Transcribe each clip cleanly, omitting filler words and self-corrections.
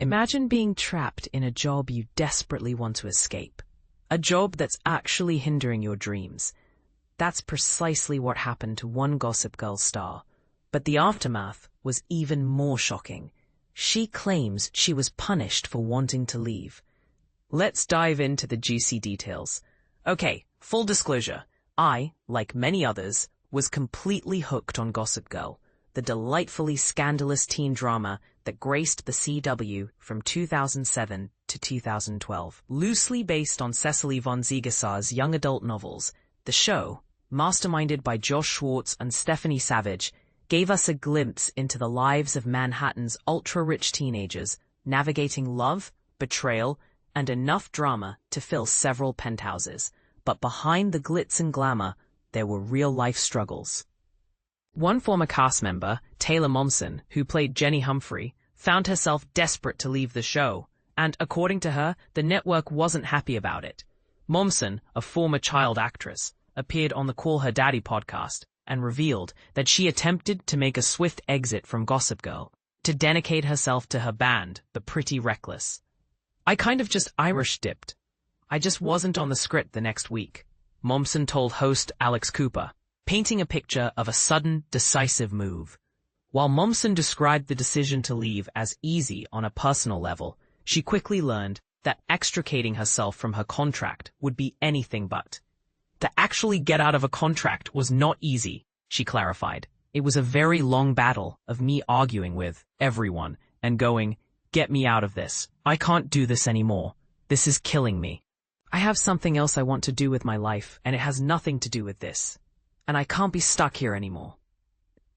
Imagine being trapped in a job you desperately want to escape. A job that's actually hindering your dreams. That's precisely what happened to one Gossip Girl star. But the aftermath was even more shocking. She claims she was punished for wanting to leave. Let's dive into the juicy details. Okay, full disclosure. I, like many others, was completely hooked on Gossip Girl, the delightfully scandalous teen drama that graced the CW from 2007 to 2012. Loosely based on Cecily von Ziegesar's young adult novels, the show, masterminded by Josh Schwartz and Stephanie Savage, gave us a glimpse into the lives of Manhattan's ultra-rich teenagers, navigating love, betrayal, and enough drama to fill several penthouses. But behind the glitz and glamour, there were real-life struggles. One former cast member, Taylor Momsen, who played Jenny Humphrey, found herself desperate to leave the show, and according to her, the network wasn't happy about it. Momsen, a former child actress, appeared on the Call Her Daddy podcast and revealed that she attempted to make a swift exit from Gossip Girl to dedicate herself to her band, The Pretty Reckless. "I kind of just Irish dipped. I just wasn't on the script the next week," Momsen told host Alex Cooper, painting a picture of a sudden, decisive move. While Momsen described the decision to leave as easy on a personal level, she quickly learned that extricating herself from her contract would be anything but. To actually get out of a contract was not easy, she clarified. It was a very long battle of me arguing with everyone and going, "Get me out of this. I can't do this anymore. This is killing me. I have something else I want to do with my life, and it has nothing to do with this. And I can't be stuck here anymore."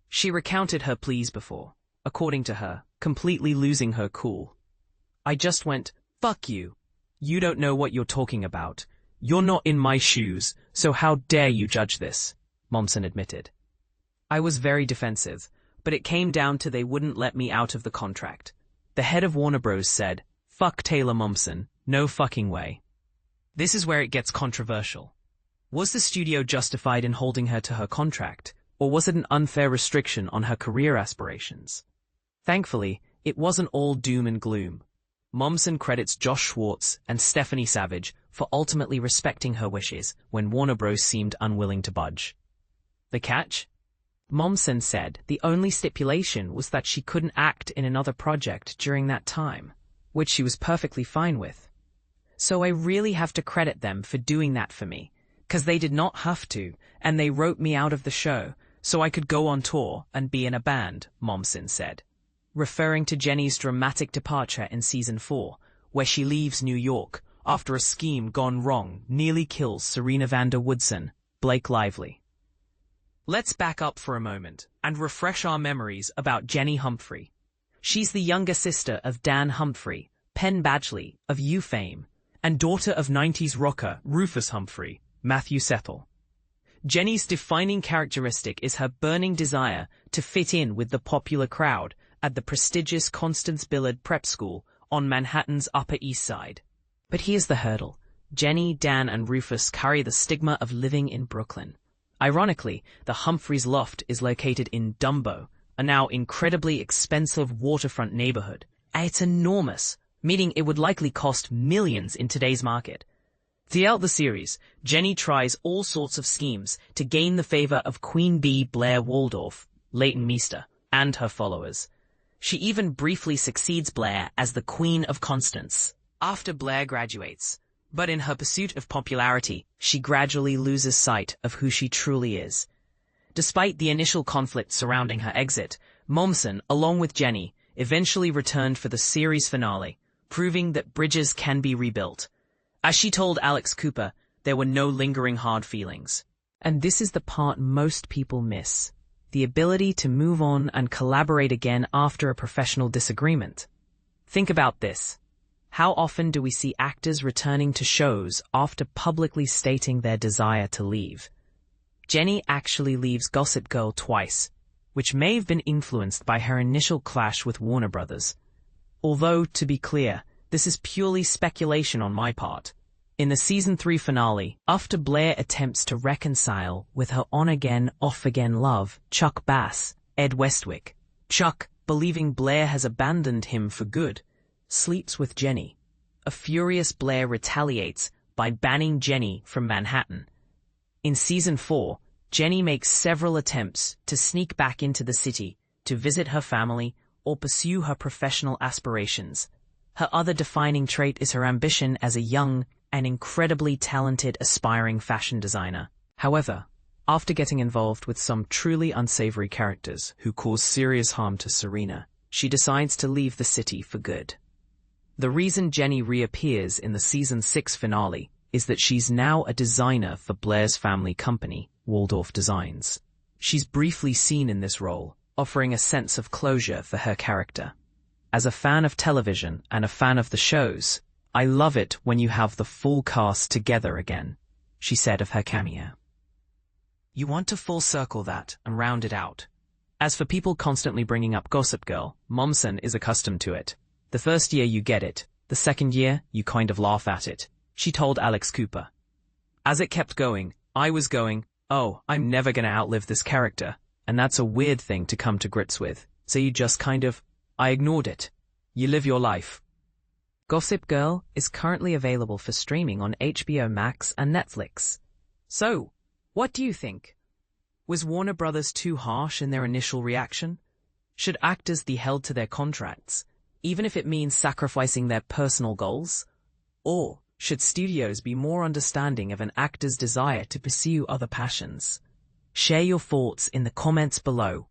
She recounted her pleas before, according to her, completely losing her cool. "I just went, 'Fuck you. You don't know what you're talking about. You're not in my shoes, so how dare you judge this," Momsen admitted. "I was very defensive, but it came down to they wouldn't let me out of the contract. The head of Warner Bros. said, 'Fuck Taylor Momsen, no fucking way.'" This is where it gets controversial. Was the studio justified in holding her to her contract, or was it an unfair restriction on her career aspirations? Thankfully, it wasn't all doom and gloom. Momsen credits Josh Schwartz and Stephanie Savage for ultimately respecting her wishes when Warner Bros. Seemed unwilling to budge. The catch? Momsen said the only stipulation was that she couldn't act in another project during that time, which she was perfectly fine with. "So I really have to credit them for doing that for me, 'cause they did not have to, and they wrote me out of the show, so I could go on tour and be in a band," Momsen said, referring to Jenny's dramatic departure in Season 4, where she leaves New York after a scheme gone wrong nearly kills Serena van der Woodsen, Blake Lively. Let's back up for a moment and refresh our memories about Jenny Humphrey. She's the younger sister of Dan Humphrey, Penn Badgley of You fame, and daughter of 90s rocker Rufus Humphrey, Matthew Sethel. Jenny's defining characteristic is her burning desire to fit in with the popular crowd at the prestigious Constance Billard Prep School on Manhattan's Upper East Side. But here's the hurdle. Jenny, Dan, and Rufus carry the stigma of living in Brooklyn. Ironically, the Humphreys' loft is located in Dumbo, a now incredibly expensive waterfront neighborhood. It's enormous, meaning it would likely cost millions in today's market. Throughout the series, Jenny tries all sorts of schemes to gain the favor of Queen Bee Blair Waldorf, Leighton Meester, and her followers. She even briefly succeeds Blair as the Queen of Constance after Blair graduates. But in her pursuit of popularity, she gradually loses sight of who she truly is. Despite the initial conflict surrounding her exit, Momsen, along with Jenny, eventually returned for the series finale, proving that bridges can be rebuilt. As she told Alex Cooper, there were no lingering hard feelings. And this is the part most people miss. The ability to move on and collaborate again after a professional disagreement. Think about this. How often do we see actors returning to shows after publicly stating their desire to leave? Jenny actually leaves Gossip Girl twice, which may have been influenced by her initial clash with Warner Brothers. Although, to be clear, this is purely speculation on my part. In the Season 3 finale, after Blair attempts to reconcile with her on-again, off-again love, Chuck Bass, Ed Westwick, Chuck, believing Blair has abandoned him for good, sleeps with Jenny. A furious Blair retaliates by banning Jenny from Manhattan. In Season 4, Jenny makes several attempts to sneak back into the city to visit her family or pursue her professional aspirations. Her other defining trait is her ambition as a young and incredibly talented aspiring fashion designer. However, after getting involved with some truly unsavory characters who cause serious harm to Serena, she decides to leave the city for good. The reason Jenny reappears in the Season 6 finale is that she's now a designer for Blair's family company, Waldorf Designs. She's briefly seen in this role, offering a sense of closure for her character. As a fan of television and a fan of the shows, I love it when you have the full cast together again, she said of her cameo. You want to full circle that and round it out. As for people constantly bringing up Gossip Girl, Momsen is accustomed to it. The first year you get it, the second year you kind of laugh at it, she told Alex Cooper. As it kept going, I was going, oh, I'm never gonna outlive this character, and that's a weird thing to come to grips with, so you just kind of, I ignored it. You live your life. Gossip Girl is currently available for streaming on HBO Max and Netflix. So, what do you think? Was Warner Brothers too harsh in their initial reaction? Should actors be held to their contracts, even if it means sacrificing their personal goals? Or should studios be more understanding of an actor's desire to pursue other passions? Share your thoughts in the comments below.